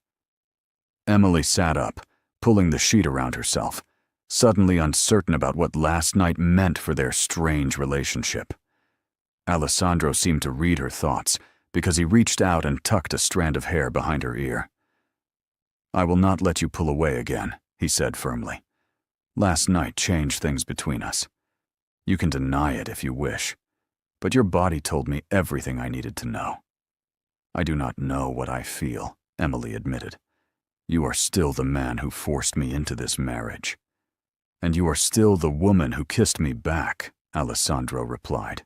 Emily sat up, pulling the sheet around herself, suddenly uncertain about what last night meant for their strange relationship. Alessandro seemed to read her thoughts because he reached out and tucked a strand of hair behind her ear. I will not let you pull away again, he said firmly. Last night changed things between us. You can deny it if you wish, but your body told me everything I needed to know. I do not know what I feel, Emily admitted. You are still the man who forced me into this marriage. And you are still the woman who kissed me back, Alessandro replied,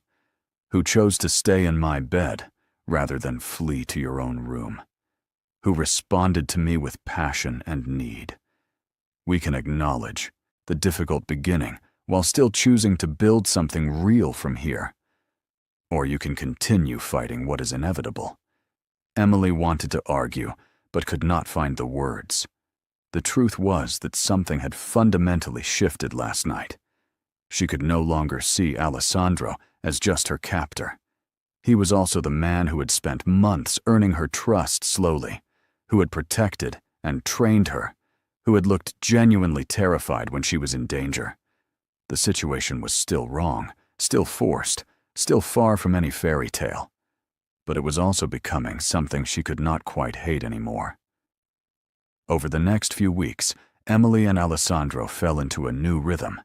who chose to stay in my bed rather than flee to your own room, who responded to me with passion and need. We can acknowledge the difficult beginning while still choosing to build something real from here. Or you can continue fighting what is inevitable. Emily wanted to argue, but could not find the words. The truth was that something had fundamentally shifted last night. She could no longer see Alessandro as just her captor. He was also the man who had spent months earning her trust slowly, who had protected and trained her, who had looked genuinely terrified when she was in danger. The situation was still wrong, still forced, still far from any fairy tale. But it was also becoming something she could not quite hate anymore. Over the next few weeks, Emily and Alessandro fell into a new rhythm.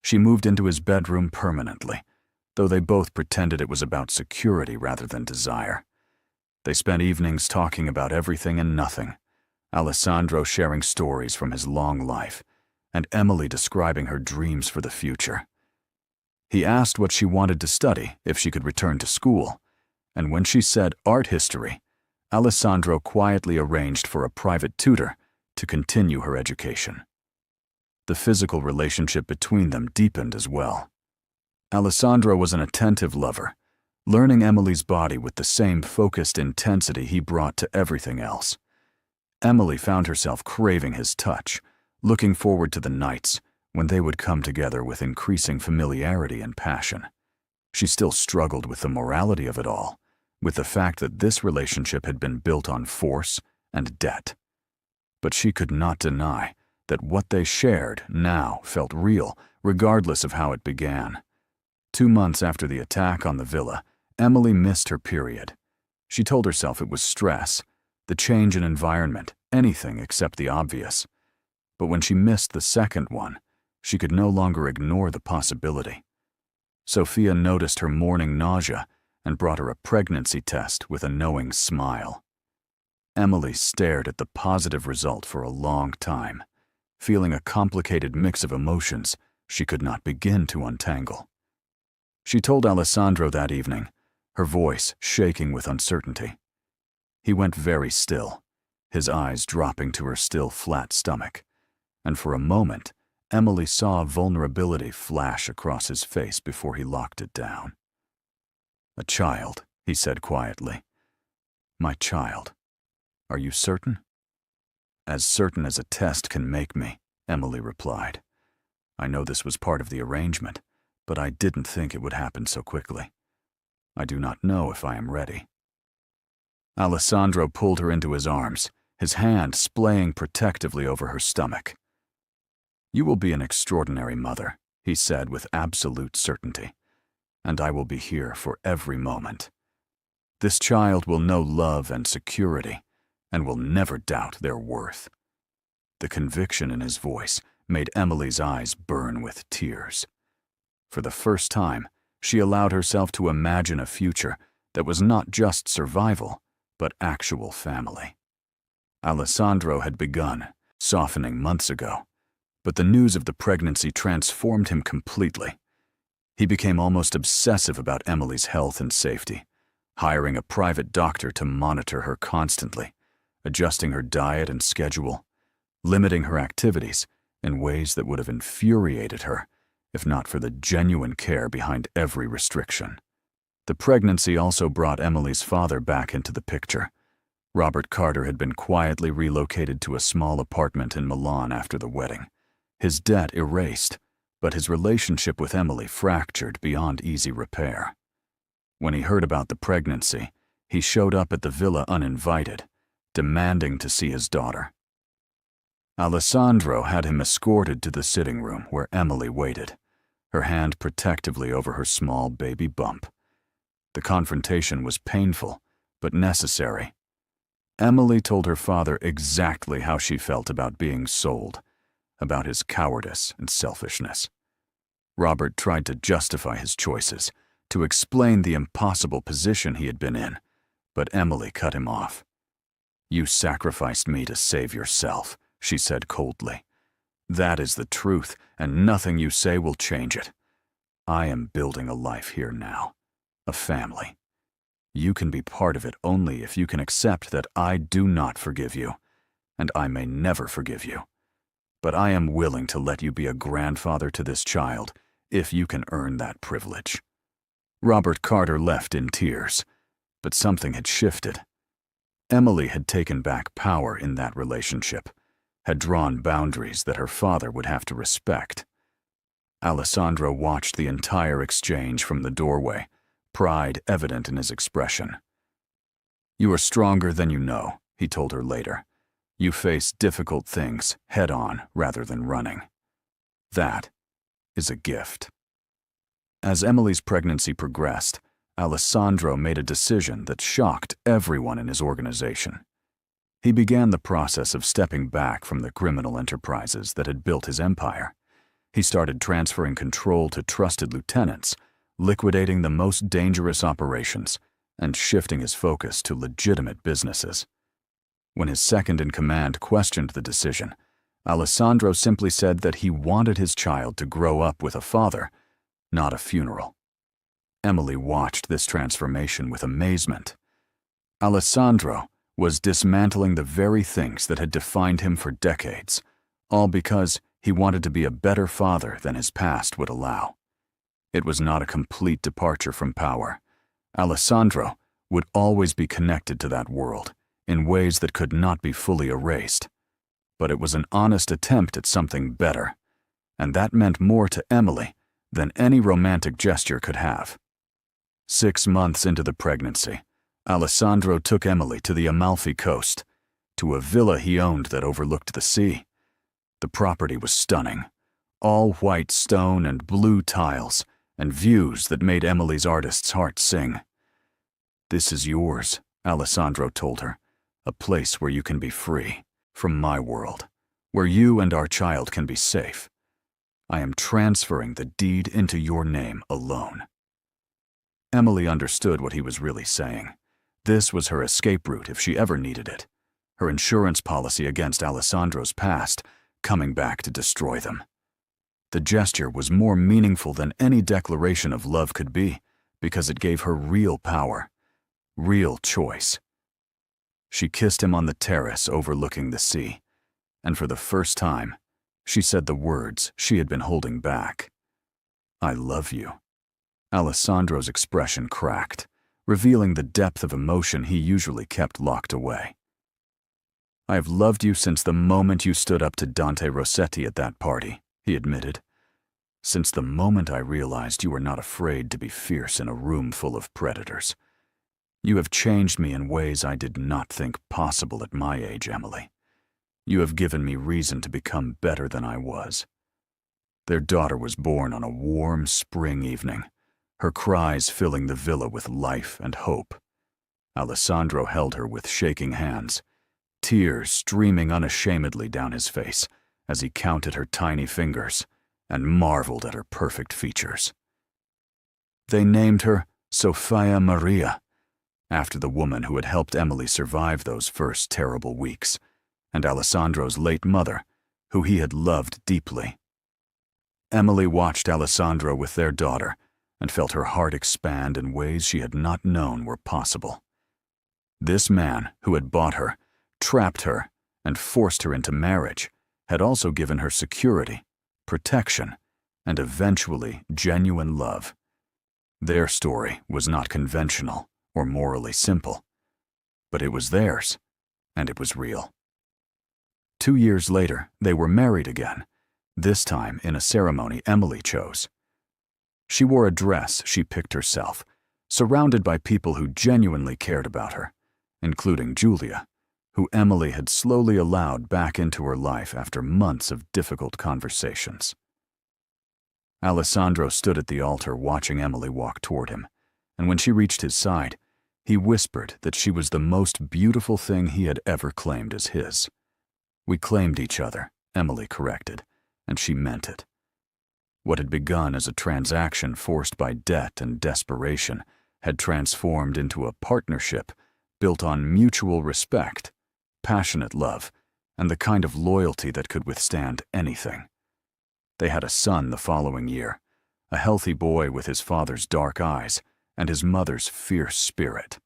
She moved into his bedroom permanently, though they both pretended it was about security rather than desire. They spent evenings talking about everything and nothing, Alessandro sharing stories from his long life, and Emily describing her dreams for the future. He asked what she wanted to study if she could return to school, and when she said art history, Alessandro quietly arranged for a private tutor to continue her education. The physical relationship between them deepened as well. Alessandro was an attentive lover, learning Emily's body with the same focused intensity he brought to everything else. Emily found herself craving his touch, looking forward to the nights when they would come together with increasing familiarity and passion. She still struggled with the morality of it all, with the fact that this relationship had been built on force and debt. But she could not deny that what they shared now felt real, regardless of how it began. 2 months after the attack on the villa, Emily missed her period. She told herself it was stress, the change in environment, anything except the obvious. But when she missed the second one, she could no longer ignore the possibility. Sophia noticed her morning nausea and brought her a pregnancy test with a knowing smile. Emily stared at the positive result for a long time, feeling a complicated mix of emotions she could not begin to untangle. She told Alessandro that evening, her voice shaking with uncertainty. He went very still, his eyes dropping to her still flat stomach, and for a moment, Emily saw vulnerability flash across his face before he locked it down. A child, he said quietly. My child. Are you certain? As certain as a test can make me, Emily replied. I know this was part of the arrangement, but I didn't think it would happen so quickly. I do not know if I am ready. Alessandro pulled her into his arms, his hand splaying protectively over her stomach. You will be an extraordinary mother, he said with absolute certainty, and I will be here for every moment. This child will know love and security, and will never doubt their worth. The conviction in his voice made Emily's eyes burn with tears. For the first time, she allowed herself to imagine a future that was not just survival, but actual family. Alessandro had begun, softening months ago, but the news of the pregnancy transformed him completely. He became almost obsessive about Emily's health and safety, hiring a private doctor to monitor her constantly, adjusting her diet and schedule, limiting her activities in ways that would have infuriated her if not for the genuine care behind every restriction. The pregnancy also brought Emily's father back into the picture. Robert Carter had been quietly relocated to a small apartment in Milan after the wedding. His debt erased, but his relationship with Emily fractured beyond easy repair. When he heard about the pregnancy, he showed up at the villa uninvited, demanding to see his daughter. Alessandro had him escorted to the sitting room where Emily waited, her hand protectively over her small baby bump. The confrontation was painful, but necessary. Emily told her father exactly how she felt about being sold, about his cowardice and selfishness. Robert tried to justify his choices, to explain the impossible position he had been in, but Emily cut him off. "You sacrificed me to save yourself," she said coldly. "That is the truth, and nothing you say will change it. I am building a life here now, a family. You can be part of it only if you can accept that I do not forgive you, and I may never forgive you. But I am willing to let you be a grandfather to this child if you can earn that privilege." Robert Carter left in tears, but something had shifted. Emily had taken back power in that relationship, had drawn boundaries that her father would have to respect. Alessandro watched the entire exchange from the doorway, pride evident in his expression. "You are stronger than you know," he told her later. "You face difficult things head-on rather than running. That is a gift." As Emily's pregnancy progressed, Alessandro made a decision that shocked everyone in his organization. He began the process of stepping back from the criminal enterprises that had built his empire. He started transferring control to trusted lieutenants, liquidating the most dangerous operations, and shifting his focus to legitimate businesses. When his second-in-command questioned the decision, Alessandro simply said that he wanted his child to grow up with a father, not a funeral. Emily watched this transformation with amazement. Alessandro was dismantling the very things that had defined him for decades, all because he wanted to be a better father than his past would allow. It was not a complete departure from power. Alessandro would always be connected to that world in ways that could not be fully erased. But it was an honest attempt at something better, and that meant more to Emily than any romantic gesture could have. 6 months into the pregnancy, Alessandro took Emily to the Amalfi Coast, to a villa he owned that overlooked the sea. The property was stunning, all white stone and blue tiles, and views that made Emily's artist's heart sing. "This is yours," Alessandro told her, "a place where you can be free, from my world, where you and our child can be safe. I am transferring the deed into your name alone." Emily understood what he was really saying. This was her escape route if she ever needed it, her insurance policy against Alessandro's past, coming back to destroy them. The gesture was more meaningful than any declaration of love could be, because it gave her real power, real choice. She kissed him on the terrace overlooking the sea, and for the first time, she said the words she had been holding back. "I love you." Alessandro's expression cracked, revealing the depth of emotion he usually kept locked away. "I have loved you since the moment you stood up to Dante Rossetti at that party," he admitted. "Since the moment I realized you were not afraid to be fierce in a room full of predators. You have changed me in ways I did not think possible at my age, Emily. You have given me reason to become better than I was." Their daughter was born on a warm spring evening, her cries filling the villa with life and hope. Alessandro held her with shaking hands, tears streaming unashamedly down his face as he counted her tiny fingers and marveled at her perfect features. They named her Sofia Maria, after the woman who had helped Emily survive those first terrible weeks, and Alessandro's late mother, who he had loved deeply. Emily watched Alessandro with their daughter and felt her heart expand in ways she had not known were possible. This man who had bought her, trapped her, and forced her into marriage had also given her security, protection, and eventually genuine love. Their story was not conventional or morally simple, but it was theirs, and it was real. 2 years later, they were married again, this time in a ceremony Emily chose. She wore a dress she picked herself, surrounded by people who genuinely cared about her, including Julia, who Emily had slowly allowed back into her life after months of difficult conversations. Alessandro stood at the altar watching Emily walk toward him, and when she reached his side, he whispered that she was the most beautiful thing he had ever claimed as his. "We claimed each other," Emily corrected, and she meant it. What had begun as a transaction forced by debt and desperation had transformed into a partnership built on mutual respect, passionate love, and the kind of loyalty that could withstand anything. They had a son the following year, a healthy boy with his father's dark eyes and his mother's fierce spirit.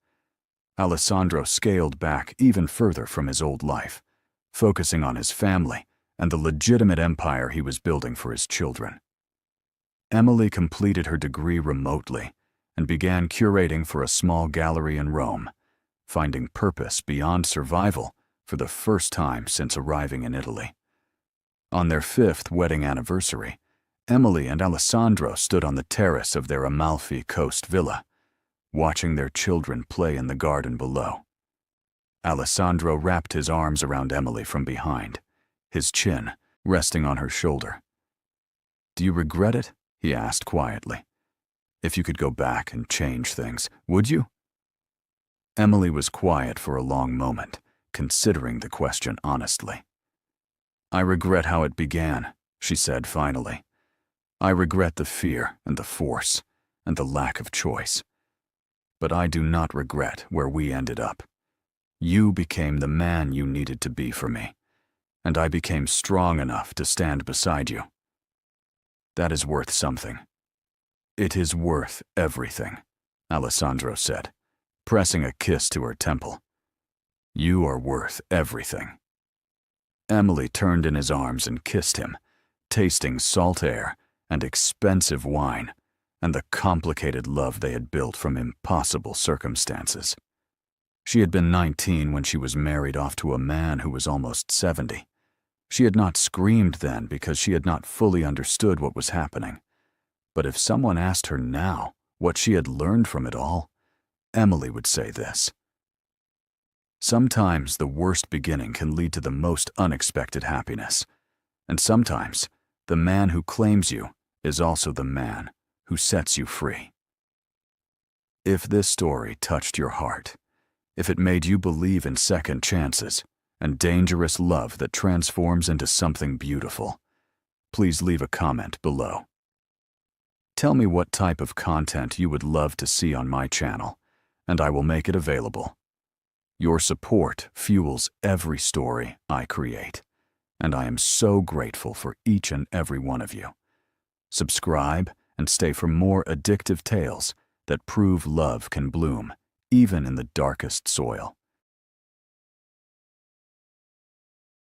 Alessandro scaled back even further from his old life, focusing on his family and the legitimate empire he was building for his children. Emily completed her degree remotely and began curating for a small gallery in Rome, finding purpose beyond survival for the first time since arriving in Italy. On their 5th wedding anniversary, Emily and Alessandro stood on the terrace of their Amalfi Coast villa, watching their children play in the garden below. Alessandro wrapped his arms around Emily from behind, his chin resting on her shoulder. "Do you regret it?" he asked quietly. "If you could go back and change things, would you?" Emily was quiet for a long moment, considering the question honestly. "I regret how it began," she said finally. "I regret the fear and the force and the lack of choice. But I do not regret where we ended up. You became the man you needed to be for me, and I became strong enough to stand beside you. That is worth something." "It is worth everything," Alessandro said, pressing a kiss to her temple. "You are worth everything." Emily turned in his arms and kissed him, tasting salt air and expensive wine and the complicated love they had built from impossible circumstances. She had been 19 when she was married off to a man who was almost 70. She had not screamed then because she had not fully understood what was happening. But if someone asked her now what she had learned from it all, Emily would say this: "Sometimes the worst beginning can lead to the most unexpected happiness, and sometimes the man who claims you is also the man who sets you free." If this story touched your heart, if it made you believe in second chances and dangerous love that transforms into something beautiful, please leave a comment below. Tell me what type of content you would love to see on my channel, and I will make it available. Your support fuels every story I create, and I am so grateful for each and every one of you. Subscribe and stay for more addictive tales that prove love can bloom even in the darkest soil.